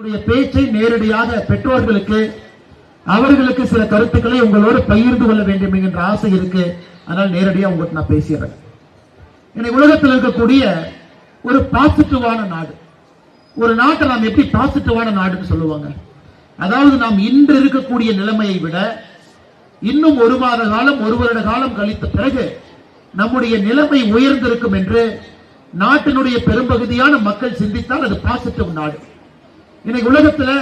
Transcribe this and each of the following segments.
பேச்சை நேரடியாக பெற்றோர்களுக்கு அவர்களுக்கு சில கருத்துக்களை உங்களோடு பகிர்ந்து கொள்ள வேண்டும் என்கின்ற ஆசை இருக்கு. அதனால் நேரடியாக உங்களுக்கு நான் பேசுகிறேன். இன்னைக்கு உலகத்தில் இருக்கக்கூடிய ஒரு பாசிட்டிவான நாடு, ஒரு நாட்டை நாம் எப்படி பாசிட்டிவான நாடுன்னு சொல்லுவாங்க? அதாவது நாம் இன்று இருக்கக்கூடிய நிலைமையை விட இன்னும் ஒரு மாத காலம், ஒரு வருட காலம் கழித்த பிறகு நம்முடைய நிலைமை உயர்ந்திருக்கும் என்று நாட்டினுடைய பெரும்பகுதியான மக்கள் சிந்தித்தால் அது பாசிட்டிவ் நாடு. இன்னைக்கு உலகத்தில்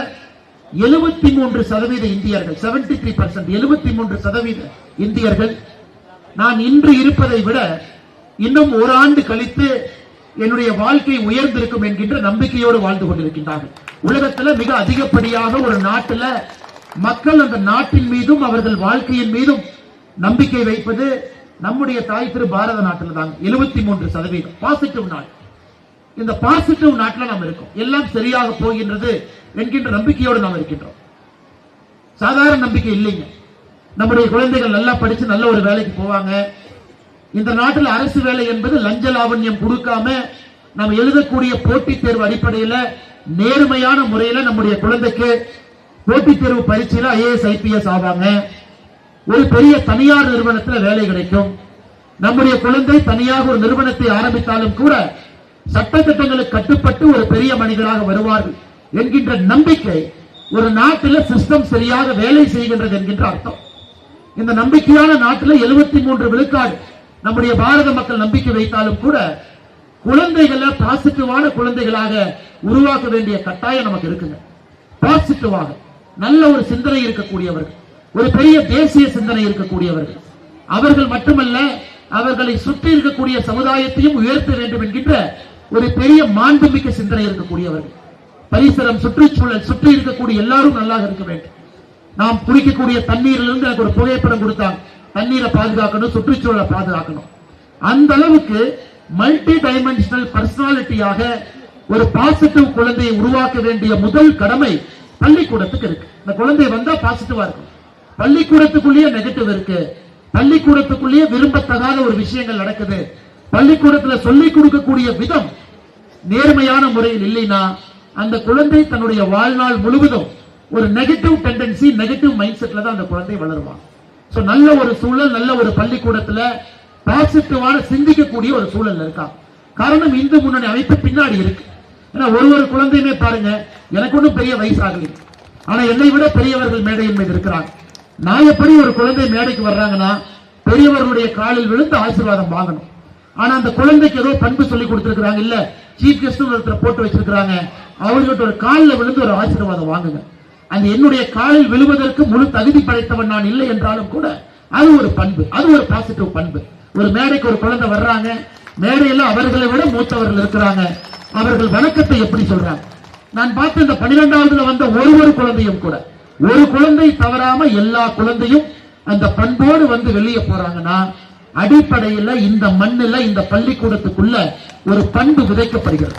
73% இந்தியர்கள், 73%, 73% இந்தியர்கள் நான் இன்று இருப்பதை விட இன்னும் ஒரு ஆண்டு கழித்து என்னுடைய வாழ்க்கை உயர்ந்திருக்கும் என்கின்ற நம்பிக்கையோடு வாழ்ந்து கொண்டிருக்கின்றார்கள். உலகத்தில் மிக அதிகப்படியாக ஒரு நாட்டில் மக்கள் அந்த நாட்டின் மீதும் அவர்கள் வாழ்க்கையின் மீதும் நம்பிக்கை வைப்பது நம்முடைய தாய் திரு பாரத நாட்டில் தான். 73% பாசிட்டிவ் நாடு. இந்த பாசிட்டிவ் நாட்டில் நாம் இருக்கோம். எல்லாம் சரியாக போகின்றது என்கின்ற நம்பிக்கையோடு நாம் இருக்கின்றோம். சாதாரண நம்பிக்கை இல்லைங்க. நம்முடைய குழந்தைகள் நல்லா படிச்சு நல்ல ஒரு வேலைக்கு போவாங்க. இந்த நாட்டில் அரசு வேலை என்பது லஞ்ச லாவண்யம் கொடுக்காம நாம் எழுதக்கூடிய போட்டித் தேர்வு அடிப்படையில் நேர்மையான முறையில் நம்முடைய குழந்தைக்கு போட்டித் தேர்வு பரீட்சையில் IAS IPS ஆவாங்க. ஒரு பெரிய தனியார் நிறுவனத்தில் வேலை கிடைக்கும். நம்முடைய குழந்தை தனியாக ஒரு நிறுவனத்தை ஆரம்பித்தாலும் கூட சட்டத்திட்டங்களுக்கு கட்டுப்பட்டு ஒரு பெரிய மனிதராக வருவார்கள் என்கின்ற நம்பிக்கை ஒரு நாட்டில் சிஸ்டம் சரியாக வேலை செய்கின்றது என்கின்ற அர்த்தம். இந்த நம்பிக்கையான நாட்டில் 73 விழுக்காடு நம்முடைய பாரத மக்கள் நம்பிக்கை வைத்தாலும் கூட குழந்தைகளை பாசிட்டிவான குழந்தைகளாக உருவாக்க வேண்டிய கட்டாயம் நமக்கு இருக்குங்க. பாசிட்டிவாக நல்ல ஒரு சிந்தனை இருக்கக்கூடியவர்கள், ஒரு பெரிய தேசிய சிந்தனை இருக்கக்கூடியவர்கள், அவர்கள் மட்டுமல்ல அவர்களை சுற்றி இருக்கக்கூடிய சமுதாயத்தையும் உயர்த்த வேண்டும் என்கின்ற ஒரு பெரிய மாண்புமிக்க சிந்தனை இருக்கக்கூடியவர்கள். பரிசரம், சுற்றுச்சூழல், சுற்றி இருக்கக்கூடிய எல்லாரும் நல்லா இருக்க வேண்டும். நாம் குடிக்கக்கூடிய தண்ணீரிலிருந்து எனக்கு ஒரு புகைப்படம் கொடுத்தாங்க. தண்ணீரை பாதுகாக்கணும், சுற்றுச்சூழலை பாதுகாக்கணும். அந்த அளவுக்கு மல்டி டைமென்ஷனல் பர்சனாலிட்டியாக ஒரு பாசிட்டிவ் குழந்தையை உருவாக்க வேண்டிய முதல் கடமை பள்ளிக்கூடத்துக்கு இருக்கு. இந்த குழந்தை வந்தா பாசிட்டிவா இருக்கும். பள்ளிக்கூடத்துக்குள்ளேயே நெகட்டிவ் இருக்கு. பள்ளிக்கூடத்துக்குள்ளேயே விரும்பத்தகாத ஒரு விஷயங்கள் நடக்குது. பள்ளிக்கூடத்தில் சொல்லிக் கொடுக்கக்கூடிய விதம் நேர்மையான முறையில் இல்லைன்னா அந்த குழந்தை தன்னுடைய வாழ்நாள் முழுவதும் ஒரு நெகட்டிவ் டெண்டன்சி, நெகட்டிவ் மைண்ட் செட்ல தான் அந்த குழந்தை வளருவான். சோ நல்ல ஒரு சூழல், நல்ல ஒரு பள்ளிக்கூடத்துல பாசிட்டிவான சிந்திக்கக்கூடிய ஒரு சூழல் இருக்கா. காரணம் இந்து முன்னணி அமைப்பு பின்னாடி இருக்கு. ஏன்னா ஒரு குழந்தையுமே பாருங்க, எனக்கு ஒன்றும் பெரிய வயசாகல, ஆனா என்னை விட பெரியவர்கள் மேடையின் மீது இருக்கிறாங்க. நான் எப்படி ஒரு குழந்தை மேடைக்கு வர்றாங்கன்னா பெரியவர்களுடைய காலில் விழுந்து ஆசீர்வாதம் வாங்கணும். ஆனா அந்த குழந்தைக்கு ஏதோ பண்பு சொல்லி கொடுத்திருக்கிறாங்க, இல்ல சீஃப் கெஸ்ட் ஒருத்தர் போட்டு வச்சிருக்கிறாங்க, அவர்கிட்ட ஒரு காலில் விழுந்து ஒரு ஆசீர்வாதம் வாங்குங்க. அந்த என்னுடைய காலில் விழுவதற்கு முழு தகுதி படைத்தவன் நான் இல்லை என்றாலும் கூட அது ஒரு பண்பு, அது ஒரு பாசிட்டிவ் பண்பு. ஒரு மேடைக்கு ஒரு குழந்தை வர்றாங்க, மேடையில் அவர்களை விட மூத்தவர்கள் இருக்கிறாங்க, அவர்கள் வணக்கத்தை எப்படி சொல்றாங்க. நான் பார்த்த இந்த 12வது வந்த ஒரு குழந்தையும் கூட, ஒரு குழந்தை தவறாம எல்லா குழந்தையும் அந்த பண்போடு வந்து வெளியே போறாங்கன்னா அடிப்படையில் இந்த மண்ணில் இந்த பள்ளிக்கூடத்துக்குள்ள ஒரு பண்பு விதைக்கப்படுகிறது.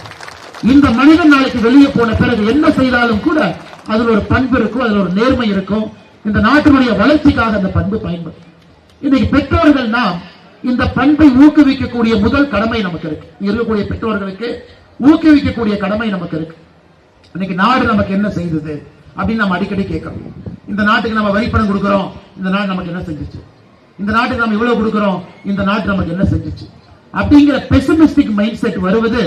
இந்த மனிதன் நாளைக்கு வெளியே போன பிறகு என்ன செய்தாலும் கூட அதுல ஒரு பண்பு இருக்கும், அதுல ஒரு நேர்மை இருக்கும். இந்த நாட்டினுடைய வளர்ச்சிக்காக அந்த பண்பு பயன்படும். இன்னைக்கு பெற்றோர்கள் நாம் இந்த பண்பை ஊக்குவிக்கக்கூடிய முதல் கடமை நமக்கு இருக்கு. இருக்கக்கூடிய பெற்றோர்களுக்கு ஊக்குவிக்கக்கூடிய கடமை நமக்கு இருக்கு. இன்னைக்கு நாடு நமக்கு என்ன செய்தது அப்படின்னு நம்ம அடிக்கடி கேட்கிறோம். இந்த நாட்டுக்கு நம்ம வரிப்பணம் கொடுக்கிறோம், இந்த நாடு நமக்கு என்ன செஞ்சிச்சு, இந்த நாட்டுக்கு நம்ம இவ்வளவு கொடுக்கிறோம், இந்த நாட்டு நமக்கு என்ன செஞ்சிச்சு அப்படிங்கிற பெசிமிஸ்டிக் மைண்ட் செட் வருவது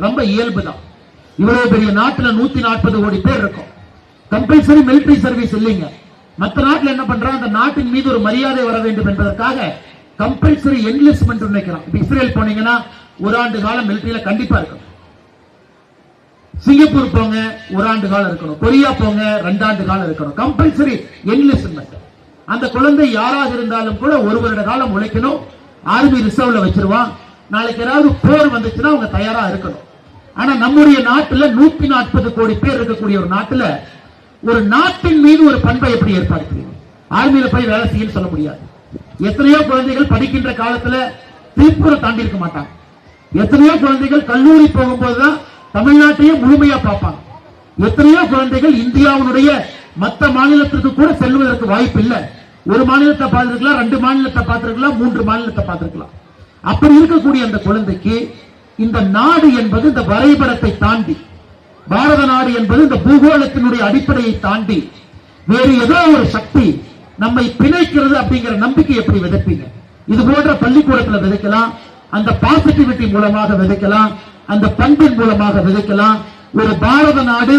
ரொம்ப இயல்பு தான். இவ்வளவு பெரிய நாட்டில் 140 கோடி பேர் இருக்கும். கம்பல்சரி மிலிட்டரி சர்வீஸ் இல்லைங்க. மற்ற நாட்டில் என்ன பண்றாங்க, அந்த நாட்டின் மீது ஒரு மரியாதை வர வேண்டும் என்பதற்காக கம்பல்சரி என்லிஸ்ட்மெண்ட் நினைக்கிறான். இஸ்ரேல் போனீங்கன்னா ஒரு ஆண்டு காலம் மிலிட்டரியில கண்டிப்பா இருக்கணும். சிங்கப்பூர் போங்க, ஒரு ஆண்டு காலம் இருக்கணும். கொரியா போங்க, 2 ஆண்டு காலம் இருக்கணும். Compulsory enlistment. அந்த குழந்தை யாராக இருந்தாலும் கூட ஒரு வருட காலம் உழைக்கணும். ஆர்மி ரிசர்வ்ல வச்சிருவான். நாளைக்கு ஏதாவது போர் வந்துச்சுன்னா அவங்க தயாரா இருக்கணும். ஆனா நம்முடைய நாட்டில் 140 கோடி பேர் இருக்கக்கூடிய ஒரு நாட்டில் ஒரு நாட்டின் மீது ஒரு பண்பை எப்படி ஏற்படுத்துறீங்க? ஆர்மியில போய் வேலை செய்ய சொல்ல முடியாது. எத்தனையோ குழந்தைகள் படிக்கின்ற காலத்துல திருப்பூரை தாண்டி இருக்க மாட்டாங்க. எத்தனையோ குழந்தைகள் கல்லூரி போகும்போதுதான் தமிழ்நாட்டையே முழுமையா பார்ப்பாங்க. எத்தனையோ குழந்தைகள் இந்தியாவுடைய மற்ற மாநிலத்திற்கு கூட செல்வதற்கு வாய்ப்பு இல்லை. ஒரு மாநிலத்தை பார்த்திருக்கலாம், 2 மாநிலத்தை பார்த்திருக்கலாம், 3 மாநிலத்தை பார்த்திருக்கலாம். அப்படி இருக்கக்கூடிய அந்த குழந்தைக்கு இந்த நாடு என்பது இந்த வரைபடத்தை தாண்டி பாரத நாடு என்பது இந்த பூகோளத்தினுடைய அடிப்படையை தாண்டி வேறு ஏதோ ஒரு சக்தி நம்மை பிணைக்கிறது அப்படிங்கிற நம்பிக்கை எப்படி விதைப்பீங்க? இது போன்ற பள்ளிக்கூடத்தில் விதைக்கலாம், அந்த பாசிட்டிவிட்டி மூலமாக விதைக்கலாம், அந்த பண்பின் மூலமாக விதைக்கலாம். ஒரு பாரத நாடு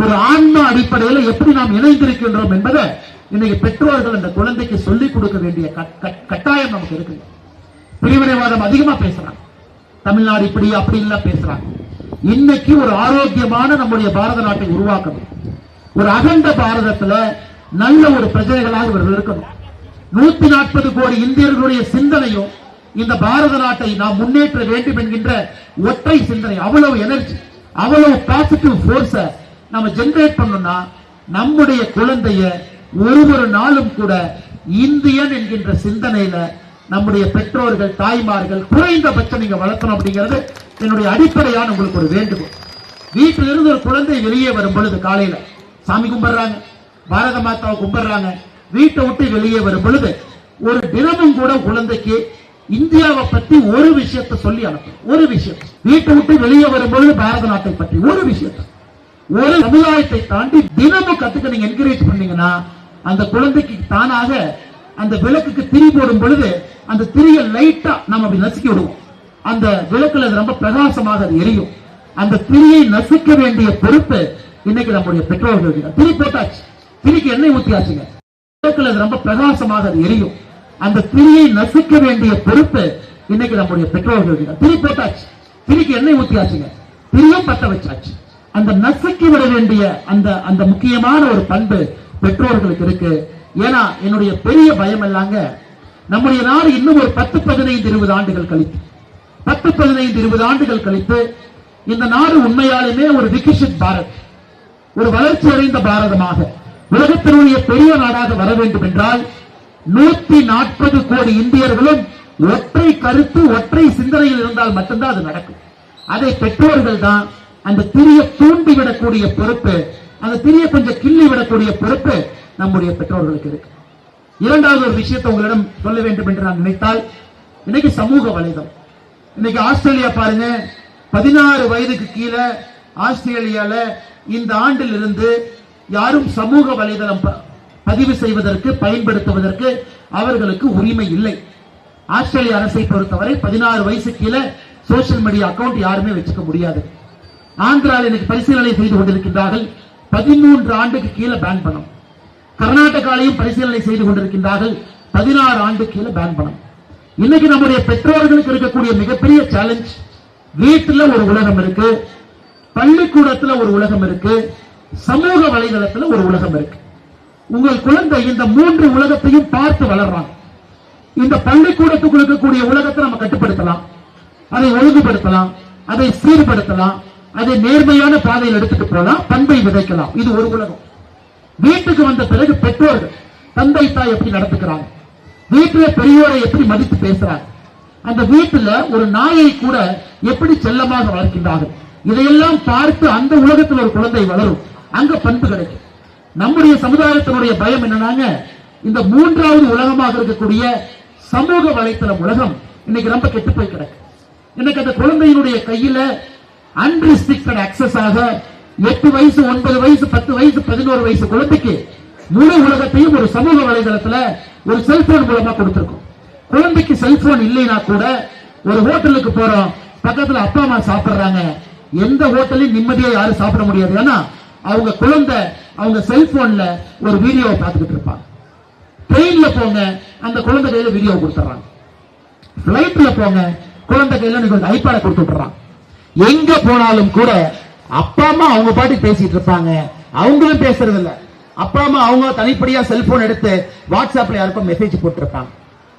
ஒரு ஆன்மா அடிப்படையில் எப்படி நாம் இணைந்திருக்கின்றோம் என்பதை இன்னைக்கு பெற்றோர்கள் அந்த குழந்தைக்கு சொல்லிக் கொடுக்க வேண்டிய கட்டாயம் நமக்கு இருக்கு. பிரிவினைவாதம் அதிகமா பேசுறாங்க, தமிழ்நாடு இப்படி அப்படி எல்லாம் பேசுறாங்க. இன்னைக்கு ஒரு ஆரோக்கியமான நம்முடைய பாரத நாட்டை உருவாக்கணும். ஒரு அகண்ட பாரதத்துல நல்ல ஒரு பிரஜைகளாக இவர்கள் இருக்கணும். 140 கோடி இந்தியர்களுடைய சிந்தனையும் இந்த பாரத நாட்டை நாம் முன்னேற்ற வேண்டும் என்கின்ற ஒற்றை சிந்தனை, அவ்வளவு எனர்ஜி, அவ்வளவு பாசிட்டிவ் போர்ஸ நம்ம ஜெனரேட் பண்ணோம்னா நம்முடைய குழந்தைய ஒரு நாளும் கூட இந்தியன் என்கின்ற சிந்தனையில நம்முடைய பெற்றோர்கள் தாய்மார்கள் குறைந்தபட்சம் நீங்க வளர்க்கணும் அப்படிங்கிறது என்னுடைய அடிப்படையான உங்களுக்கு ஒரு வேண்டுகோள். வீட்டிலிருந்து ஒரு குழந்தை வெளியே வரும் பொழுது காலையில சாமி கும்பிடுறாங்க, பாரத மாதாவை கும்பிடுறாங்க, வீட்டை விட்டு வெளியே வரும் பொழுது ஒரு தினமும் கூட குழந்தைக்கு இந்தியாவை பத்தி ஒரு விஷயத்தை சொல்லி அனுப்பும். ஒரு விஷயம் வீட்டை விட்டு வெளியே வரும் பொழுது பாரத நாட்டை பற்றி ஒரு விஷயத்தை, ஒரு சமுதாயத்தை தாண்டி தினமும் கத்துக்க நீங்க என்கரேஜ் பண்ணீங்கன்னா அந்த குழந்தைக்கு தானாக அந்த விளக்குக்கு திரி போடும் பொழுது அந்த திரிய லைட்டா நம்ம அப்படி நசுக்கி விடுவோம். அந்த விளக்குல ரொம்ப பிரகாசமாக அது எரியும். அந்த திரியை நசுக்க வேண்டிய பொறுப்பு இன்னைக்கு நம்முடைய பெற்றோர்கள். திரி போட்டாச்சு, திரிக்கு எண்ணெய் ஊத்தியாச்சுங்க, விளக்குல ரொம்ப பிரகாசமாக அது எரியும். அந்த திரியை நசுக்க வேண்டிய பொறுப்பு இன்னைக்கு நம்முடைய பெற்றோர்கள். திரி போட்டாச்சு, திரிக்கு எண்ணெய் ஊத்தியாச்சுங்க, திரியும் பத்த வச்சாச்சு. அந்த நசுக்கி விட வேண்டிய அந்த முக்கியமான ஒரு பண்பு பெற்றோர்களுக்கு இருக்கு. ஏன்னா என்னுடைய பெரிய பயம் எல்லாங்க, நம்முடைய நாடு இன்னும் ஒரு 10, 15, 20 ஆண்டுகள் கழித்து 10, 15, 20 ஆண்டுகள் கழித்து இந்த நாடு உண்மையாலுமே ஒரு விகசித் பாரத், ஒரு வளர்ச்சி அடைந்த பாரதமாக உலகத்தினுடைய பெரிய நாடாக வர வேண்டும் என்றால் 140 கோடி இந்தியர்களும் ஒற்றை கருத்து ஒற்றை சிந்தனையில் இருந்தால் மட்டும்தான் அது நடக்கும். அதை பெற்றோர்கள் தான் அந்த திரியை தூண்டிவிடக்கூடிய பொறுப்பு, அந்த திரியை கொஞ்சம் கிள்ளி விடக்கூடிய பொறுப்பு நம்முடைய பெற்றோர்களுக்கு இருக்கு. இரண்டாவது ஒரு விஷயத்தை உங்களிடம் சொல்ல வேண்டும் என்று நான் நினைத்தால், இன்னைக்கு சமூக வலைதளம், இன்னைக்கு ஆஸ்திரேலியா பாருங்க, 16 வயதுக்கு கீழே ஆஸ்திரேலியால இந்த ஆண்டில் இருந்து யாரும் சமூக வலைதளம் பதிவு செய்வதற்கு பயன்படுத்துவதற்கு அவர்களுக்கு உரிமை இல்லை. ஆஸ்திரேலிய அரசை பொறுத்தவரை 16 வயசு கீழே சோசியல் மீடியா அக்கவுண்ட் யாருமே வச்சுக்க முடியாது. ஆந்திராவில் இன்னைக்கு பரிசீலனை செய்து கொண்டிருக்கின்றார்கள், 13 ஆண்டுக்கு கீழே பேன் பண்ணும். கர்நாடகாலையும் பரிசீலனை செய்து கொண்டிருக்கின்றார்கள், 16 ஆண்டு கீழே பேன் பண்ணும். இன்னைக்கு நம்முடைய பெற்றோர்களுக்கு இருக்கக்கூடிய மிகப்பெரிய சேலஞ்ச், வீட்டில் ஒரு உலகம் இருக்கு, பள்ளிக்கூடத்தில் ஒரு உலகம் இருக்கு, சமூக வலைதளத்தில் ஒரு உலகம் இருக்கு. உங்கள் குழந்தை இந்த 3 உலகத்தையும் பார்த்து வளர்றாங்க. இந்த பள்ளிக்கூடத்துக்கு இருக்கக்கூடிய உலகத்தை நம்ம கட்டுப்படுத்தலாம், அதை ஒழுங்குபடுத்தலாம், அதை சீர்படுத்தலாம், அதை நேர்மையான பாதையில் எடுத்துட்டு போலாம், பண்பை விதைக்கலாம். இது ஒரு உலகம். வீட்டுக்கு வந்த பிறகு பெற்றோர்கள் தந்தை தாய் எப்படி நடத்துக்கிறாங்க, வீட்டுல பெரியோரை எப்படி மதித்து பேசுறாங்க, அந்த வீட்டுல ஒரு நாயை கூட எப்படி செல்லமாக வளர்க்கின்றார்கள், இதையெல்லாம் பார்த்து அந்த உலகத்தில் ஒரு குழந்தை வளரும், அங்க பண்பு கிடைக்கும். நம்முடைய சமுதாயத்தினுடைய பயம் என்னன்னாங்க, இந்த 3வது உலகமாக இருக்கக்கூடிய சமூக வலைத்தளம் உலகம் இன்னைக்கு ரொம்ப கெட்டு போய் கிடக்கு. இன்னைக்கு அந்த குழந்தையினுடைய கையில அன்ரிஸ்ட்ரிக்டட் அக்சஸ் ஆக 8 வயசு 9 வயசு 10 வயசு 11 வயசு குழந்தைக்கு முழு உலகத்தையும் ஒரு சமூக வலைதளத்துல ஒரு செல்போன் மூலமா கொடுத்திருக்கும். குழந்தைக்கு செல்போன் இல்லைன்னா கூட ஒரு ஹோட்டலுக்கு போறோம், பக்கத்துல அப்பா அம்மா சாப்பிடுறாங்க, எந்த ஹோட்டலையும் நிம்மதியா யாரும் சாப்பிட முடியாது. ஏன்னா அவங்க குழந்தை அவங்க செல்போன்ல ஒரு வீடியோவை பார்த்துக்கிட்டு இருப்பாங்க. ட்ரெயின்ல போங்க, அந்த குழந்தை கையில வீடியோ கொடுத்துறாங்க. பிளைட்ல போங்க, குழந்தை கையில நீங்க ஐபேட கொடுத்துடுறாங்க. எங்க போனாலும் கூட அப்பா அம்மா அவங்க பாட்டுக்கு பேசிட்டு இருப்பாங்க, அவங்களும் பேசுறது இல்ல. அப்பா அம்மா அவங்க தனிப்படியா செல்போன் எடுத்து வாட்ஸ்அப்ல யாருக்கும் மெசேஜ் போட்டுருப்பாங்க.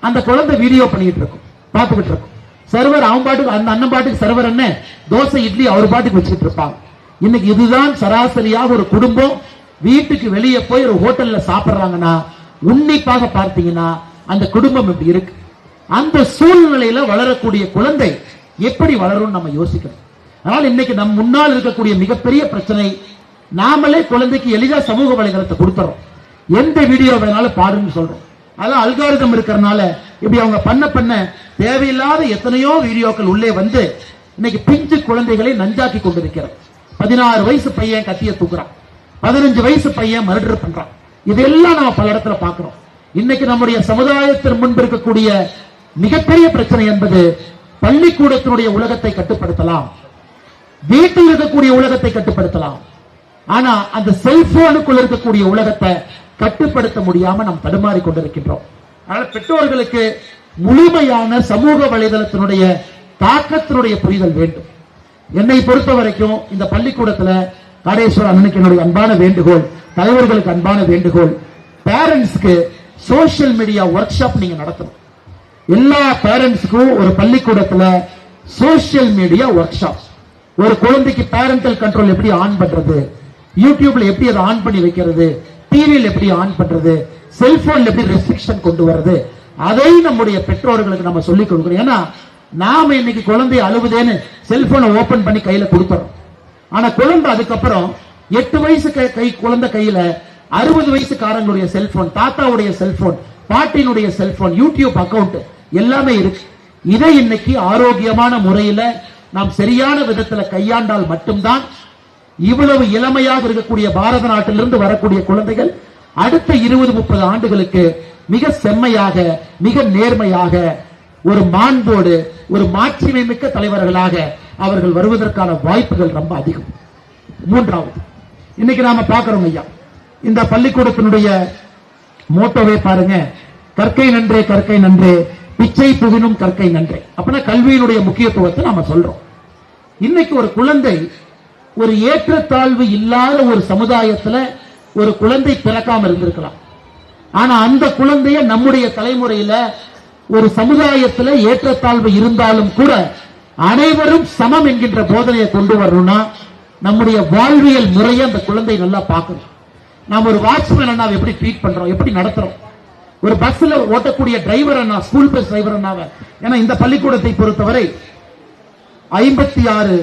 அந்த குழந்தை வீடியோ பண்ணிட்டு இருக்கும், பார்த்துக்கிட்டு இருக்கும். சர்வர் அவன் பாட்டுக்கு, அந்த அண்ணன் பாட்டுக்கு சர்வர் என்ன தோசை இட்லி அவர் பாட்டுக்கு வச்சுட்டு இருப்பாங்க. இன்னைக்கு இதுதான் சராசரியாக ஒரு குடும்பம் வீட்டுக்கு வெளியே போய் ஒரு ஹோட்டல்ல சாப்பிடுறாங்கன்னா உன்னிப்பாக பார்த்தீங்கன்னா அந்த குடும்பம் இப்படி இருக்கு. அந்த சூழ்நிலையில வளரக்கூடிய குழந்தை எப்படி வளரும் நம்ம யோசிக்கணும். அதனால இன்னைக்கு நம் முன்னால் இருக்கக்கூடிய மிகப்பெரிய பிரச்சனை, நாமளே குழந்தைக்கு எளிதா சமூக வலைதளத்தை கொடுத்துறோம், எந்த வீடியோ வேணாலும் பாடுன்னு சொல்றோம். அதான் அல்காரிதம் இருக்கிறனால இப்படி அவங்க பண்ண தேவையில்லாத எத்தனையோ வீடியோக்கள் உள்ளே வந்து இன்னைக்கு பிஞ்சு குழந்தைகளை நஞ்சாக்கி கொண்டிருக்கிறது. 16 வயசு பையன் கத்திய தூக்குறான், 15 வயசு பையன் மர்டர் பண்றான். இதெல்லாம் நம்ம பல இடத்துல பார்க்கிறோம். இன்னைக்கு நம்முடைய சமுதாயத்தின் முன்பு இருக்கக்கூடிய மிகப்பெரிய பிரச்சனை என்பது பள்ளிக்கூடத்தினுடைய உலகத்தை கட்டுப்படுத்தலாம், வீட்டில் இருக்கக்கூடிய உலகத்தை கட்டுப்படுத்தலாம், ஆனா அந்த செல்போனுக்குள் இருக்கக்கூடிய உலகத்தை கட்டுப்படுத்த முடியாம நாம் தடுமாறி கொண்டிருக்கின்றோம். அதனால பெற்றோர்களுக்கு முழுமையான சமூக வலைதளத்தினுடைய தாக்கத்தினுடைய புரிதல் வேண்டும். என்னை பொறுத்த வரைக்கும் இந்த பள்ளிக்கூடத்துல காடேஸ்வர அண்ணனுக்கு என்னுடைய அன்பான வேண்டுகோள், தலைவர்களுக்கு அன்பான வேண்டுகோள், பேரண்ட்ஸ்க்கு சோசியல் மீடியா ஒர்க் ஷாப் நீங்க நடத்தணும். எல்லா பேரண்ட்ஸ்க்கும் ஒரு பள்ளிக்கூடத்துல சோசியல் மீடியா ஒர்க் ஷாப், ஒரு குழந்தைக்கு பேரண்டல் கண்ட்ரோல் எப்படி ஆன் பண்றது, யூடியூப்ல எப்படி அதை ஆன் பண்ணி வைக்கிறது, டிவியில் எப்படி ஆன் பண்றது, செல்போன்ல எப்படி ரெஸ்ட்ரிக்ஷன் கொண்டு வர்றது, அதை நம்முடைய பெற்றோர்களுக்கு நம்ம சொல்லிக் கொடுக்கிறோம். ஏன்னா நாம இன்னைக்கு குழந்தை அழுவுதேன்னு செல்போனை ஓபன் பண்ணி கையில கொடுத்துறோம். ஆனா குழந்தை அதுக்கப்புறம் 8 வயசு குழந்தை கையில 60 வயசுக்காரங்களுடைய செல்போன், தாத்தாவுடைய செல்போன், பாட்டினுடைய செல்போன், யூடியூப் அக்கவுண்ட் எல்லாமே இருக்கு. இதை இன்னைக்கு ஆரோக்கியமான முறையில நாம் சரியான விதத்துல கையாண்டால் மட்டும்தான் இவ்வளவு இளமையாக இருக்கக்கூடிய பாரத நாட்டிலிருந்து வரக்கூடிய குழந்தைகள் அடுத்த 20-30 ஆண்டுகளுக்கு மிக செம்மையாக, மிக நேர்மையாக, ஒரு மாண்போடு, ஒரு மாட்சிமை மிக்க தலைவர்களாக அவர்கள் வருவதற்கான வாய்ப்புகள் ரொம்ப அதிகம். மூன்றாவது, இன்னைக்கு நாம பார்க்கிறோம் ஐயா, இந்த பள்ளிக்கூடத்தினுடைய மோட்டோவே பாருங்க, கற்கை நன்றே கற்கை நன்றே, பிச்சை புகினும் கற்கை நன்றே. அப்படின்னா கல்வியினுடைய முக்கியத்துவத்தை நாம சொல்றோம். இன்னைக்கு ஒரு குழந்தை ஒரு ஏற்றத்தாழ்வு இல்லாத ஒரு சமுதாயத்துல ஒரு குழந்தை பிறக்காம இருந்திருக்கலாம். ஆனா அந்த குழந்தைய நம்முடைய தலைமுறையில ஒரு சமுதாயத்துல ஏற்றத்தாழ்வு இருந்தாலும் கூட அனைவரும் சமம் என்கின்ற போதனையை கொண்டு வரணும்னா நம்முடைய வாழ்வியல் முறையை அந்த குழந்தை நல்லா பார்க்கணும். நாம் ஒரு வாட்ச்மேன் அண்ணாவை எப்படி ட்ரீட் பண்றோம், எப்படி நடத்துறோம், ஒரு பஸ்ல ஓட்டக்கூடிய டிரைவர் அண்ணா, ஸ்கூல் பஸ் டிரைவர் அண்ணாவை. ஏன்னா இந்த பள்ளிக்கூடத்தை பொறுத்தவரை 56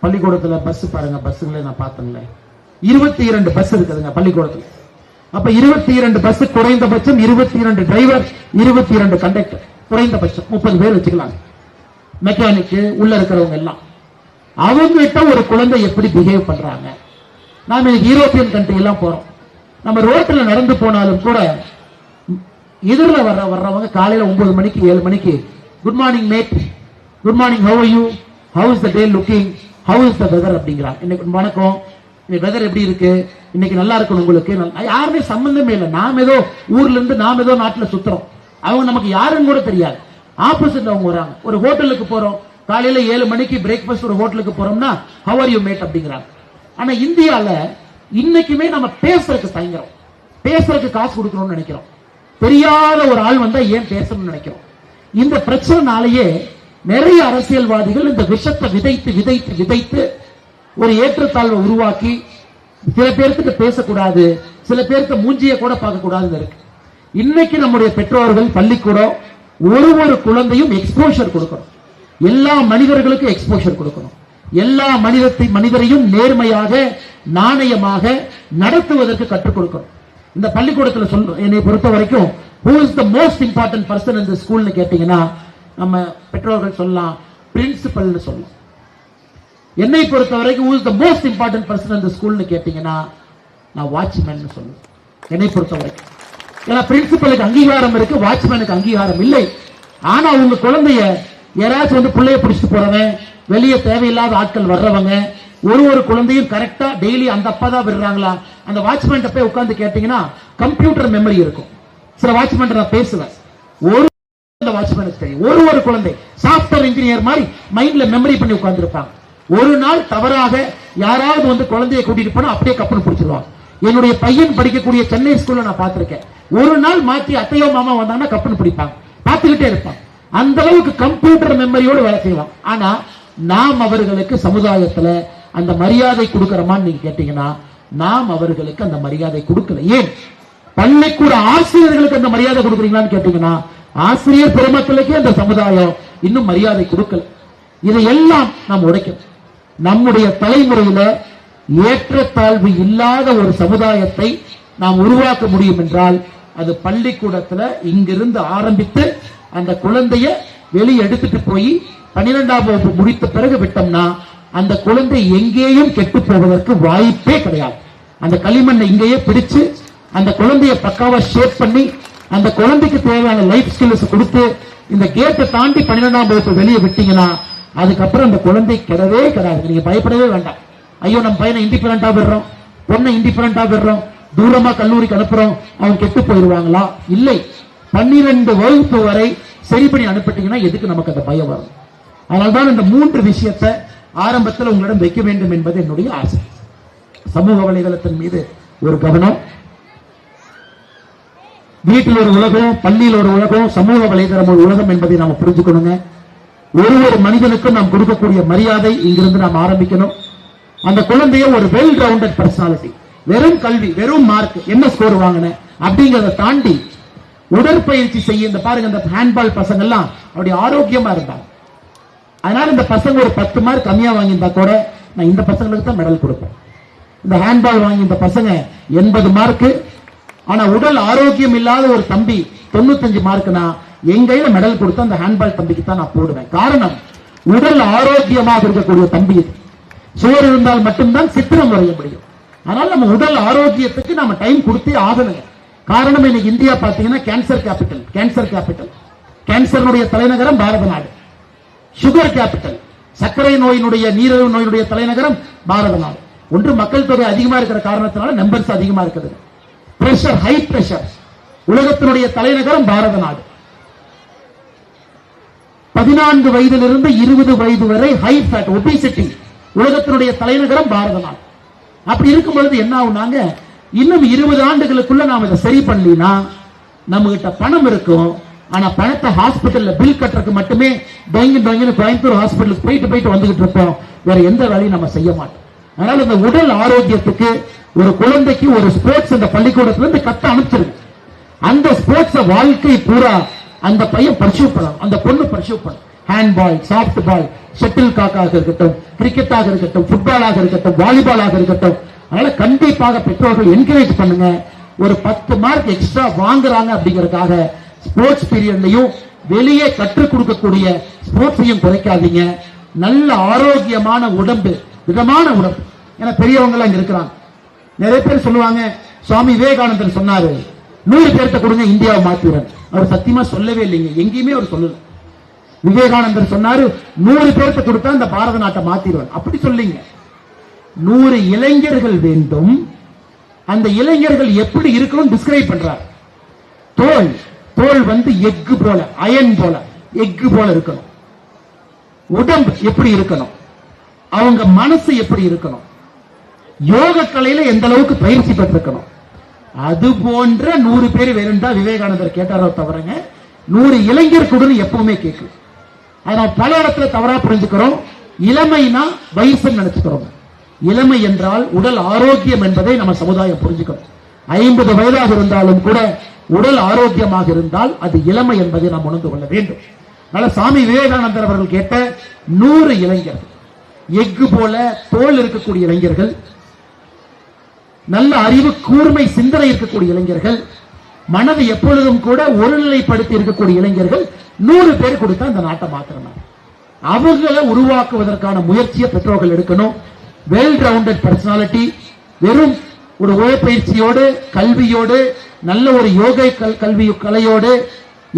பள்ளிக்கூடத்துல பஸ் பாருங்க, பஸ்ஸுங்களே நான் பார்த்தேன்ல 22 பஸ் இருக்குதுங்க பள்ளிக்கூடத்துல. அப்ப 22 பஸ் குறைந்தபட்சம், 22 டிரைவர், 22 கண்டக்டர், குறைந்தபட்சம் 30 பேர் வச்சுக்கலாம். மெக்கானிக்கு உள்ள இருக்கிறவங்க எல்லாம் அவங்க கிட்ட ஒரு குழந்தை எப்படி பிஹேவ் பண்றாங்க. நாம யூரோப்பியன் கண்ட்ரி எல்லாம் போறோம், நம்ம ரோட்ல நடந்து போனாலும் கூட எதிரில் வர்றவங்க காலையில 9 மணிக்கு 7 மணிக்கு good morning mate, good morning, how are you, how is the day looking, how is the weather அப்படிங்கிறாங்க. இன்னைக்கு வணக்கம், இன்னைக்கு வெதர் எப்படி இருக்கு, இன்னைக்கு நல்லா இருக்கணும் உங்களுக்கு. யாருமே சம்பந்தமே இல்லை. நாம் ஏதோ ஊர்ல இருந்து நாம் ஏதோ நாட்டில் சுத்துறோம், அவங்க நமக்கு யாருன்னு கூட தெரியாது. ஆப்போசிட்ல அவங்க வராங்க. ஒரு ஹோட்டலுக்கு போறோம், காலையில 7 மணிக்கு பிரேக்ஃபாஸ்ட் ஒரு ஹோட்டலுக்கு போறோம்னா ஹவ் ஆர் யூ மேட் அப்படிங்கிறாங்க. ஆனா இந்தியால இன்னைக்குமே நம்ம பேசுறதுக்கு தயங்குறோம், பேசுறதுக்கு காசு கொடுக்கணும்னு நினைக்கிறோம். தெரியாத ஒரு ஆள் வந்தா ஏன் பேசணும்னு நினைக்கிறோம். இந்த பிரச்சனைனாலேயே நிறைய அரசியல்வாதிகள் இந்த விஷத்தை விதைத்து விதைத்து விதைத்து ஒரு ஏற்றத்தாழ்வை உருவாக்கி சில பேருக்கு பேசக்கூடாது, சில பேருக்கு மூஞ்சிய கூட பார்க்க கூடாது இருக்கு. இன்னைக்கு நம்முடைய பெற்றோர்கள் பள்ளிக்கூடம் ஒரு குழந்தையும் எக்ஸ்போஷர் கொடுக்கணும், எல்லா மனிதர்களுக்கும் எக்ஸ்போஷர் கொடுக்கணும், எல்லா மனிதரையும் நேர்மையாக நாணயமாக நடத்துவதற்கு கற்றுக் கொடுக்கணும். இந்த பள்ளிக்கூடத்தில் சொல்றோம், என்னை பொறுத்த வரைக்கும் who is the most important person in the school னு கேட்டீங்கன்னா நம்ம பெற்றோர்கள் சொல்லலாம், பிரின்சிபல்னு சொல்லலாம். என்னை பொறுத்த வரைக்கும் who is the most important person in the school னு கேட்டீங்கன்னா நான் வாட்ச்மேன் சொல்லுவேன். என்னை பொறுத்த வரைக்கும், ஏன்னா பிரின்சிபலுக்கு அங்கீகாரம் இருக்கு, வாட்ச்மேனுக்கு அங்கீகாரம் இல்லை. ஆனா உங்க குழந்தைய யாராச்சும் வந்து பிள்ளைய பிடிச்சிட்டு போறவன், வெளியே தேவையில்லாத ஆட்கள் வர்றவங்க, ஒரு குழந்தையும் கரெக்டா டெய்லி அந்த அப்பா தான் விடுறாங்களா, அந்த வாட்ச்மேன் போய் உட்கார்ந்து கேட்டீங்கன்னா கம்ப்யூட்டர் மெமரி இருக்கும். சில வாட்ச்மேன் நான் பேசுவேன், வாட்ச்மேனுக்கு தெரியும் ஒரு குழந்தை சாப்ட்வேர் இன்ஜினியர் மாதிரி மைண்ட்ல மெமரி பண்ணி உட்கார்ந்து இருப்பாங்க. ஒரு நாள் தவறாக யாராவது வந்து குழந்தையை கூட்டிட்டு போனா அப்படியே கப்பல் பிடிச்சிருவாங்க. என்னுடைய பையன் படிக்கக்கூடிய சென்னை ஸ்கூல்ல நான் பார்த்திருக்கேன். ஒரு நாள் மாற்றி அத்தையோ மாமா வந்தாங்கன்னா கப்பல் பிடிப்பாங்க, பார்த்துக்கிட்டே இருப்பாங்க. அந்த அளவுக்கு கம்ப்யூட்டர் மெமரியோடு வேலை செய்வாங்க. ஆனா நாம் அவர்களுக்கு சமுதாயத்துல அந்த மரியாதை கொடுக்கிறோமான்னு நீங்க கேட்டீங்கன்னா நாம் அவர்களுக்கு அந்த மரியாதை கொடுக்கல. ஏன் பள்ளிக்கூட ஆசிரியர்களுக்கு அந்த மரியாதை கொடுக்குறீங்களான்னு கேட்டீங்கன்னா ஆசிரியர் பெருமக்களுக்கே அந்த சமுதாயம் இன்னும் மரியாதை கொடுக்கல. இதையெல்லாம் நாம் உடைக்கணும். நம்முடைய தலைமுறையில ஏற்றத்தாழ்வு இல்லாத ஒரு சமுதாயத்தை நாம் உருவாக்க முடியும் என்றால் அது பள்ளிக்கூடத்துல இங்கிருந்து ஆரம்பித்து அந்த குழந்தைய வெளியே எடுத்துட்டு போய் 12ஆம் வகுப்பு முடித்த பிறகு விட்டோம்னா அந்த குழந்தை எங்கேயும் கெட்டு போவதற்கு வாய்ப்பே கிடையாது. அந்த களிமண்ணை இங்கேயே பிடிச்சு அந்த குழந்தைய பக்காவா ஷேப் பண்ணி அந்த குழந்தைக்கு தேவையான லைஃப் ஸ்கில்ஸ் கொடுத்து இந்த கேட்டை தாண்டி 12ஆம் வகுப்பு வெளியே விட்டீங்கன்னா அதுக்கப்புறம் அந்த குழந்தை கிடவே கிடாது. நீங்க பயப்படவே வேண்டாம். ஐயோ நம்ம பையனை இண்டிபெண்டா விடுறோம், பொண்ணை இண்டிபெண்டா விடுறோம், தூரமா கல்லூரிக்கு அனுப்புறோம், அவங்க கெட்டு போயிடுவாங்களா? இல்லை, 12 வகுப்பு வரை சரி பண்ணி அனுப்பிட்டீங்கன்னா எதுக்கு நமக்கு அந்த பயம் வரும்? அதனால்தான் இந்த 3 விஷயத்தை ஆரம்பத்தில் உங்களிடம் வைக்க வேண்டும் என்பது என்னுடைய ஆசை. சமூக வலைதளத்தின் மீது ஒரு கவனம், வீட்டில் ஒரு உலகம், பள்ளியில் ஒரு உலகம், சமூக வலைதளம் ஒரு உலகம் என்பதை நாம் புரிஞ்சுக்கணுங்க. ஒரு மனிதனுக்கும் நாம் கொடுக்கக்கூடிய மரியாதை இங்கிருந்து நாம் ஆரம்பிக்கணும். அந்த குழந்தைய ஒரு வெல் ரவுண்டட் பர்சனாலிட்டி, வெறும் கல்வி, வெறும் மார்க், என்ன ஸ்கோர் வாங்கின அப்படிங்கறத தாண்டி உடற்பயிற்சி செய்ய. இந்த பாருங்க, இந்த ஹேண்ட்பால் பசங்க எல்லாம் அப்படி ஆரோக்கியமா இருந்தாங்க. அதனால இந்த பசங்க ஒரு 10 மார்க் கம்மியா வாங்கியிருந்தா கூட நான் இந்த பசங்களுக்கு தான் மெடல் கொடுப்பேன். இந்த ஹேண்ட்பால் வாங்கி இந்த பசங்க 80 மார்க், ஆனா உடல் ஆரோக்கியம் இல்லாத ஒரு தம்பி 95 மார்க்னா என் கையில மெடல் கொடுத்து அந்த ஹேண்ட்பால் தம்பிக்கு தான் நான் போடுவேன். காரணம், உடல் ஆரோக்கியமாக இருக்கக்கூடிய தம்பி. சுவர் இருந்தால் மட்டும்தான் சித்திரம் வரைய முடியும். அதனால நம்ம உடல் ஆரோக்கியத்துக்கு நம்ம டைம் கொடுத்தே ஆகணுங்க. காரணம், இன்னைக்கு இந்தியா பாத்தீங்கன்னா கேன்சர் கேபிட்டல். கேன்சருடைய தலைநகரம் பாரத நாடு. சுகர் கேபிட்டல், சர்க்கரை நோயினுடைய, நீரிழிவு நோயினுடைய தலைநகரம் பாரத நாடு. ஒன்று மக்கள் தொகை அதிகமா இருக்கிற காரணத்தினால நம்பர்ஸ் அதிகமா இருக்குது. பிரஷர், ஹை பிரஷர், உலகத்தினுடைய தலைநகரம் பாரத நாடு. 14 வயதிலிருந்து 20 வயது வரை ஹை ஃபேட், ஒபிசிட்டி, உலகத்தினுடைய தலைநகரம் பாரத நாடு. அப்படி இருக்கும் பொழுது என்ன ஆகுனாங்க, இன்னும் 20 ஆண்டுகளுக்குள்ள நாம இதை சரி பண்ணலினா நம்ம கிட்ட பணம் இருக்கும், ஆனா பணத்தை ஹாஸ்பிட்டல்ல பில் கட்டுறதுக்கு மட்டுமே கோயம்புத்தூர் ஹாஸ்பிட்டலுக்கு போயிட்டு வந்துகிட்டு இருப்போம். வேற எந்த வேலையும் நம்ம செய்ய மாட்டோம். அதனால இந்த உடல் ஆரோக்கியத்துக்கு ஒரு குழந்தைக்கு ஒரு ஸ்போர்ட்ஸ் இந்த பள்ளிக்கூடத்துல இருந்து கத்த அனுப்பிச்சிருக்கு. அந்த ஸ்போர்ட்ஸ் வாழ்க்கை பூரா அந்த பையன் பர்சியூ பண்ணணும், அந்த பொண்ணு பர்சியூ பண்ணணும். ஹேண்ட்பால், சாஃப்ட் பால், ஷட்டில் காக்காக இருக்கட்டும், கிரிக்கெட்டாக இருக்கட்டும், ஃபுட்பாலாக இருக்கட்டும், வாலிபாலாக இருக்கட்டும். அதனால கண்டிப்பாக பெற்றோர்கள் என்கரேஜ் பண்ணுங்க. ஒரு 10 மார்க் எக்ஸ்ட்ரா வாங்குறாங்க அப்படிங்கறதுக்காக ஸ்போர்ட்ஸ் பீரியட்லயும் வெளியே கற்றுக் கொடுக்கக்கூடிய ஸ்போர்ட்ஸையும் குறைக்காதீங்க. நல்ல ஆரோக்கியமான உடம்பு, விதமான உடம்பு. ஏன்னா பெரியவங்க எல்லாம் இங்க இருக்கிறாங்க. நிறைய பேர் சொல்லுவாங்க, சுவாமி விவேகானந்தர் சொன்னாரு 100 பேர்த்த கொடுங்க இந்தியாவை மாத்திடுறேன். அவர் சத்தியமா சொல்லவே இல்லைங்க, எங்கேயுமே அவர் சொல்லல. விவேகானந்தர் சொன்னாரு 100 பேர்த்த கொடுத்தா இந்த பாரத நாட்டை மாத்திடுவேன். அப்படி சொல்லிங்க. 100 இளைஞர்கள் வேண்டும். அந்த இளைஞர்கள் எப்படி இருக்கணும் டிஸ்கிரைப் பண்றார். தோல் வந்து எக்கு போல, அயன் போல, எக்கு போல இருக்கணும். உடம்பு எப்படி இருக்கணும், அவங்க மனசு எப்படி இருக்கணும், யோக கலையில எந்த அளவுக்கு பயிற்சி பெற்றிருக்கணும். அது போன்ற 100 பேர் வேணும்டா விவேகானந்தர் கேட்டாரோ தவிரங்க 100 இளைஞர் கூட எப்பவுமே கேட்கும். அதனால பல இடத்துல தவறா புரிஞ்சுக்கிறோம். இளமைனா வயசுன்னு நினைச்சுக்கிறோம். இளமை என்றால் உடல் ஆரோக்கியம் என்பதை நம்ம சமுதாயம் புரிஞ்சுக்கணும். 50 வயதாக இருந்தாலும் கூட உடல் ஆரோக்கியமாக இருந்தால் அது இளமை என்பதை நாம் உணர்ந்து கொள்ள வேண்டும். அதனால சாமி விவேகானந்தர் அவர்கள் கேட்ட 100 இளைஞர்கள், எஃகு போல தோல் இருக்கக்கூடிய இளைஞர்கள், நல்ல அறிவு கூர்மை சிந்தனை இருக்கக்கூடிய இளைஞர்கள், மனதை எப்பொழுதும் கூட ஒருநிலைப்படுத்தி இருக்கக்கூடிய இளைஞர்கள் 100 பேர் கொடுத்தா இந்த நாட்டை மாத்திரணும். அவர்களை உருவாக்குவதற்கான முயற்சியை பெற்றோர்கள் எடுக்கணும். வெல் ரவுண்டட் பர்சனாலிட்டி, வெறும் ஒரு உடற்பயிற்சியோடு, கல்வியோடு, நல்ல ஒரு யோகை கல்வி கலையோடு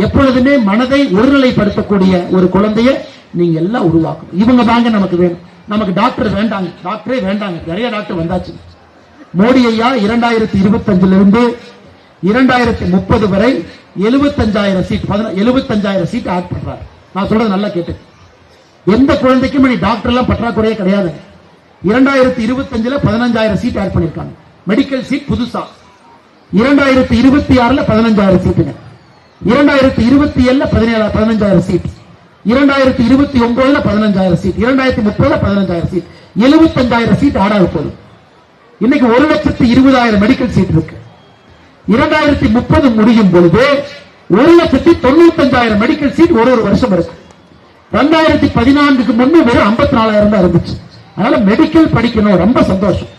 எப்பொழுதுமே மனதை ஒருநிலைப்படுத்தக்கூடிய ஒரு குழந்தைய நீங்க எல்லாம் உருவாக்கணும். இவங்க தாங்க நமக்கு வேணும். நமக்கு டாக்டர் வேண்டாங்க, டாக்டரே வேண்டாங்க. நிறைய டாக்டர் வந்தாச்சு. மோடி ஐயா 2025 இருந்து 2030 வரை 75,000 சீட் 75,000 சீட் ஆட் பண்றாரு. நான் சொல்றது நல்லா கேட்டு, எந்த குழந்தைக்கும் நீ டாக்டர் எல்லாம் பற்றாக்குறையே கிடையாது. 2025 15,000 சீட் ஆட் பண்ணிருக்காங்க. மெடிக்கல் சீட் புதுசா 2026 15,000 சீட்டுங்க, 2027 15,000 சீட், 2029 15,000 சீட், 2030 15,000 சீட், 75,000 சீட் ஆடாக போகுது. இன்னைக்கு 1,20,000 மெடிக்கல் சீட் இருக்கு. 2030 முடியும் பொழுது 1,95,000 மெடிக்கல் சீட் ஒரு வருஷம் இருக்கு. 2014 முன்பு வெறும் 54,000 தான் இருந்துச்சு. அதனால மெடிக்கல் படிக்கணும், ரொம்ப சந்தோஷம்.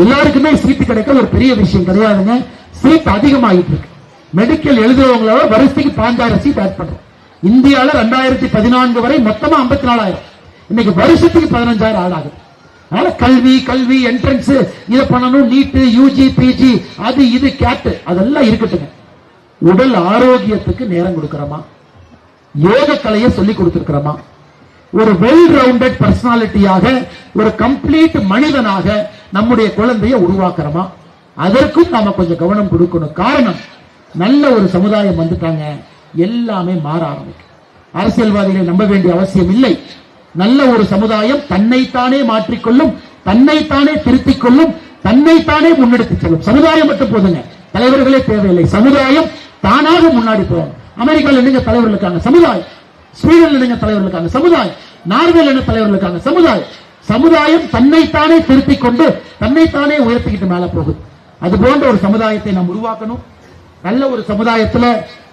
எல்லாருக்குமே சீட்டு கிடைக்க ஒரு பெரிய விஷயம் கிடையாதுங்க. சீட் அதிகமாகிட்டு இருக்கு. மெடிக்கல் எழுதுறவங்களோட வருஷத்துக்கு 5,000 சீட் ஆட் பண்றோம். இந்தியாவில் 2014 வரை மொத்தமா 54,000, இன்னைக்கு வருஷத்துக்கு 15,000 ஆட் ஆகுது. அதனால கல்வி கல்வி என்ட்ரன்ஸ் இதை பண்ணணும், நீட்டு யூஜி பிஜி அது இது கேட்டு அதெல்லாம் இருக்கட்டுங்க. உடல் ஆரோக்கியத்துக்கு நேரம் கொடுக்கிறோமா, யோக கலையை சொல்லி கொடுத்திருக்கிறோமா, ஒரு வெல் ரவுண்டட் பர்சனாலிட்டியாக ஒரு கம்ப்ளீட் மனிதனாக நம்முடைய குழந்தையை உருவாக்குறோமா, அதற்கும் நாம கொஞ்சம் கவனம் கொடுக்கணும். காரணம், நல்ல ஒரு சமுதாயம் வந்துட்டாங்க, எல்லாமே மாற ஆரம்பிக்கும். அரசியல்வாதிகளை நம்ப வேண்டிய அவசியம் இல்லை. நல்ல ஒரு சமுதாயம் தன்னைத்தானே மாற்றிக்கொள்ளும், தன்னைத்தானே திருத்திக் கொள்ளும், தன்னைத்தானே முன்னெடுத்து செல்லும். சமுதாயம் மட்டும் போதுங்க, தலைவர்களே தேவையில்லை. சமுதாயம் தானாக முன்னாடி போகும். அமெரிக்காவில் என்னங்க தலைவர்கள் இருக்காங்க, சமுதாயம். ஸ்வீடன்ல என்னங்க தலைவர்கள் இருக்காங்க, சமுதாயம். நார்வேல என்ன தலைவர்கள் இருக்காங்க, சமுதாயம். சமுதாயம் தன்னைத்தானே திருத்திக் கொண்டு தன்னைத்தானே உயர்த்திக்கிட்டு மேல போகுது. அது போன்ற ஒரு சமுதாயத்தை நாம் உருவாக்கணும். நல்ல ஒரு சமுதாயத்துல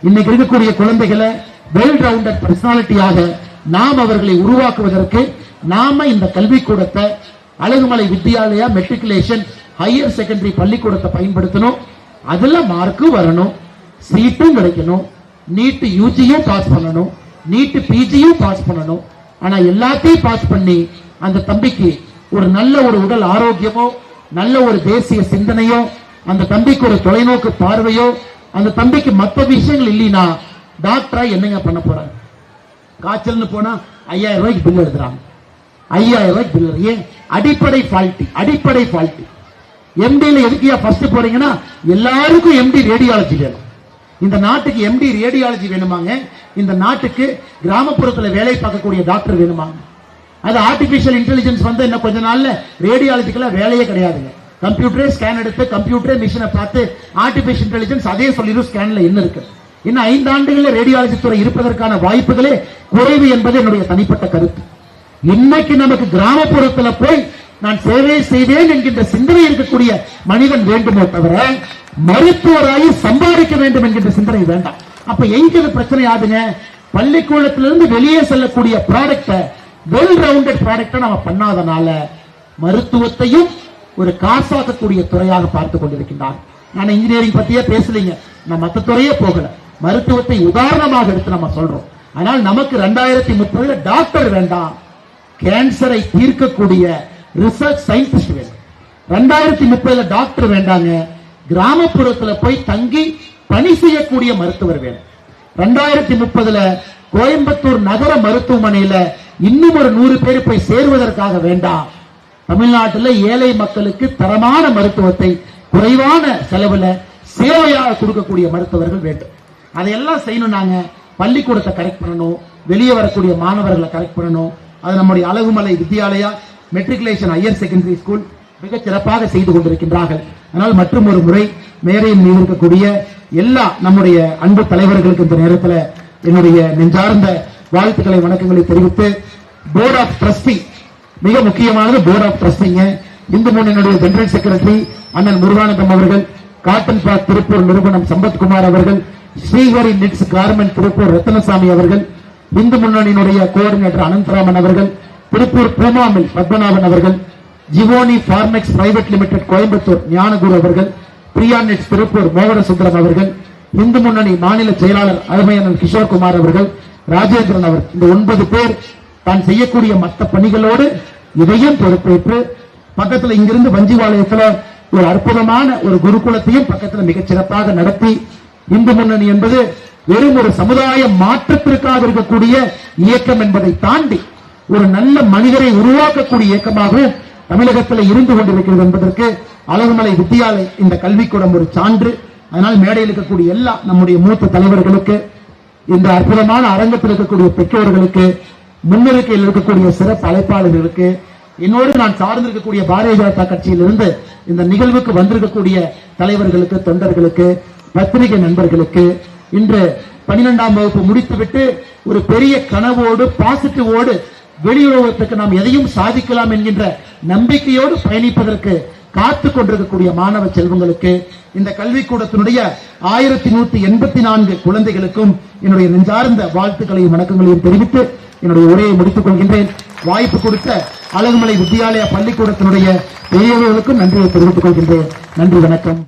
இன்னைக்கு இருக்கக்கூடிய குழந்தைகளை வெல் ரவுண்டட் பர்சனாலிட்டியாக நாம் அவர்களை உருவாக்குவதற்கு நாம இந்த கல்விக்கூடத்தை Azhagumalai Vidyalaya matriculation higher secondary பள்ளிக்கூடத்தை பயன்படுத்தணும். அதுல மார்க்கும் வரணும், சீட்டும் கிடைக்கணும், நீட் யூஜியும் பாஸ் பண்ணணும், நீட் பிஜியும் பாஸ் பண்ணணும். ஆனா எல்லாத்தையும் பாஸ் பண்ணி அந்த தம்பிக்கு ஒரு நல்ல ஒரு உடல் ஆரோக்கியமோ, நல்ல ஒரு தேசிய சிந்தனையோ, அந்த தம்பிக்கு ஒரு தொலைநோக்கு பார்வையோ, அந்த தம்பிக்கு மற்ற விஷயங்கள் இல்லைன்னா டாக்டரா என்னங்க பண்ண போறாங்க? காய்ச்சல்னு போனா 5000 ரூபாய்க்கு பில் எடுத்துறாங்க. 5000 ரூபாய்க்கு பில். ஏன்? அடிப்படை ஃபால்ட்டி. எம்டில எதுக்கியா ஃபர்ஸ்ட் போறீங்கன்னா, எல்லாருக்கும் எம்டி ரேடியாலஜி வேணும். இந்த நாட்டுக்கு எம்டி ரேடியாலஜி வேணுமாங்க. இந்த நாட்டுக்கு கிராமப்புறத்தில் வேலை பார்க்கக்கூடிய டாக்டர் வேணுமாங்க. அது ஆர்டிபிஷியல் இன்டெலிஜென்ஸ் வந்து இன்னும் கொஞ்ச நாள்ல ரேடியாலஜிக்கெல்லாம் வேலையே கிடையாதுங்க. கம்ப்யூட்டரே ஸ்கேன் எடுத்து கம்ப்யூட்டரே மிஷினை பார்த்து ஆர்டிபிஷியல் இன்டெலிஜென்ஸ் அதே சொல்லிடும் ஸ்கேன்ல என்ன இருக்கு. இன்னும் 5 ஆண்டுகளில் ரேடியாலஜி துறை இருப்பதற்கான வாய்ப்புகளே குறைவு என்பது என்னுடைய தனிப்பட்ட கருத்து. இன்னைக்கு நமக்கு கிராமப்புறத்தில் போய் நான் சேவை செய்வேன் என்கின்ற சிந்தனை இருக்கக்கூடிய மனிதன் வேண்டுமோ தவிர மருத்துவராகி சம்பாதிக்க வேண்டும் என்கின்ற சிந்தனை வேண்டாம். அப்ப எங்க பிரச்சனை ஆகுதுங்க? பள்ளிக்கூடத்திலிருந்து வெளியே செல்லக்கூடிய ப்ராடக்ட வெல் ரவுண்டட் ப்ராடக்ட நம்ம பண்ணாதனால மருத்துவத்தையும் ஒரு காசாக்கக்கூடிய துறையாக பார்த்துக் கொண்டிருக்கின்றார். நான் இன்ஜினியரிங் பத்தியே பேசலீங்க, நான் மற்ற துறையே போகல, மருத்துவத்தை உதாரணமாக எடுத்து நம்ம சொல்றோம். ஆனால் நமக்கு 2030 டாக்டர் வேண்டாம், கேன்சரை தீர்க்கக்கூடிய ரிசர்ச் சயின்டிஸ்ட் வேணும். 2030 டாக்டர் வேண்டாங்க, கிராமப்புறத்தில் போய் தங்கி பணி செய்யக்கூடிய மருத்துவர் வேணும். 2030 கோயம்புத்தூர் நகர மருத்துவமனையில இன்னும் ஒரு 100 பேர் போய் சேருவதற்காக வேண்டாம். தமிழ்நாட்டில் ஏழை மக்களுக்கு தரமான மருத்துவத்தை குறைவான செலவுல சேவையாக கொடுக்கக்கூடிய மருத்துவர்கள் வேண்டும். அதையெல்லாம் செய்யணும். நாங்க பள்ளிக்கூடத்தை கரெக்ட் பண்ணணும், வெளியே வரக்கூடிய மாணவர்களை கரெக்ட் பண்ணணும். அது நம்முடைய Alagumalai Vidyalaya matriculation higher secondary school மிக சிறப்பாக செய்து கொண்டிருக்கின்றார்கள். அதனால் மற்றும் ஒரு முறை மேடையின் மீது இருக்கக்கூடிய எல்லா நம்முடைய அன்பு தலைவர்களுக்கு இந்த நேரத்தில் என்னுடைய நெஞ்சார்ந்த வாழ்த்துக்களை வணக்கங்களை தெரிவித்து, போர்ட் ஆஃப் ட்ரஸ்டி மிக முக்கியமானது. போர்ட் ஆஃப் ட்ரஸ்டிங்க இந்து முன்னணியுடைய ஜெனரல் செக்ரட்டரி அண்ணன் முருகானந்தம் அவர்கள், காட்டன் பாத் திருப்பூர் நிறுவனம் சம்பத்குமார் அவர்கள், ஸ்ரீஹரி நிட்ஸ் கார்மெண்ட் திருப்பூர் ரத்னசாமி அவர்கள், இந்து முன்னணியினுடைய கோஆர்டினேட்டர் அனந்தராமன் அவர்கள், திருப்பூர் பூமாமில் பத்மநாபன் அவர்கள், ஜிவோனி பார்மெக்ஸ் பிரைவேட் லிமிடெட் கோயம்புத்தூர் ஞானகுரு அவர்கள், பிரியா நெட்ஸ் திருப்பூர் மோகனசுந்தரம் அவர்கள், இந்து முன்னணி மாநில செயலாளர் அருமையண்ணன் கிஷோர்குமார் அவர்கள், ராஜேந்திரன் அவர், இந்த 9 பேர் தான் செய்யக்கூடிய மற்ற பணிகளோடு இதையும் பொறுப்பேற்று பக்கத்தில் இங்கிருந்து வஞ்சிவாலயத்தில் ஒரு அற்புதமான ஒரு குருகுலத்தையும் பக்கத்தில் மிகச் சிறப்பாக நடத்தி, இந்து முன்னணி என்பது வெறும் ஒரு சமுதாய மாற்றத்திற்காக இருக்கக்கூடிய இயக்கம் என்பதை தாண்டி ஒரு நல்ல மனிதரை உருவாக்கக்கூடிய இயக்கமாகவும் தமிழகத்தில் இருந்து கொண்டிருக்கிறது என்பதற்கு அழகுமலை வித்யாலயா இந்த கல்விக்கூடம் ஒரு சான்று. அதனால் மேடையில் இருக்கக்கூடிய எல்லா நம்முடைய மூத்த தலைவர்களுக்கு, இந்த அற்புதமான அரங்கத்தில் இருக்கக்கூடிய பெற்றோர்களுக்கு, முன்னிருக்கையில் இருக்கக்கூடிய சிறப்பு அழைப்பாளர்களுக்கு, என்னோடு நான் சார்ந்திருக்கக்கூடிய பாரதிய ஜனதா கட்சியிலிருந்து இந்த நிகழ்வுக்கு வந்திருக்கக்கூடிய தலைவர்களுக்கு, தொண்டர்களுக்கு, பத்திரிகை நண்பர்களுக்கு, இன்று 12ஆம் வகுப்பு முடித்துவிட்டு ஒரு பெரிய கனவோடு பாசிட்டிவோடு வெளியுறவுக்கு நாம் எதையும் சாதிக்கலாம் என்கின்ற நம்பிக்கையோடு பயணிப்பதற்கு காத்துக் கொண்டிருக்கக்கூடிய மாணவ செல்வங்களுக்கு, இந்த கல்விக்கூடத்தினுடைய 1184 குழந்தைகளுக்கும் என்னுடைய நெஞ்சார்ந்த வாழ்த்துக்களையும் வணக்கங்களையும் தெரிவித்து என்னுடைய உரையை முடித்துக் கொள்கின்றேன். வாய்ப்பு கொடுத்த அழகுமலை வித்யாலயா பள்ளிக்கூடத்தினுடைய பெரியவர்களுக்கும் நன்றியை தெரிவித்துக் கொள்கின்றேன். நன்றி, வணக்கம்.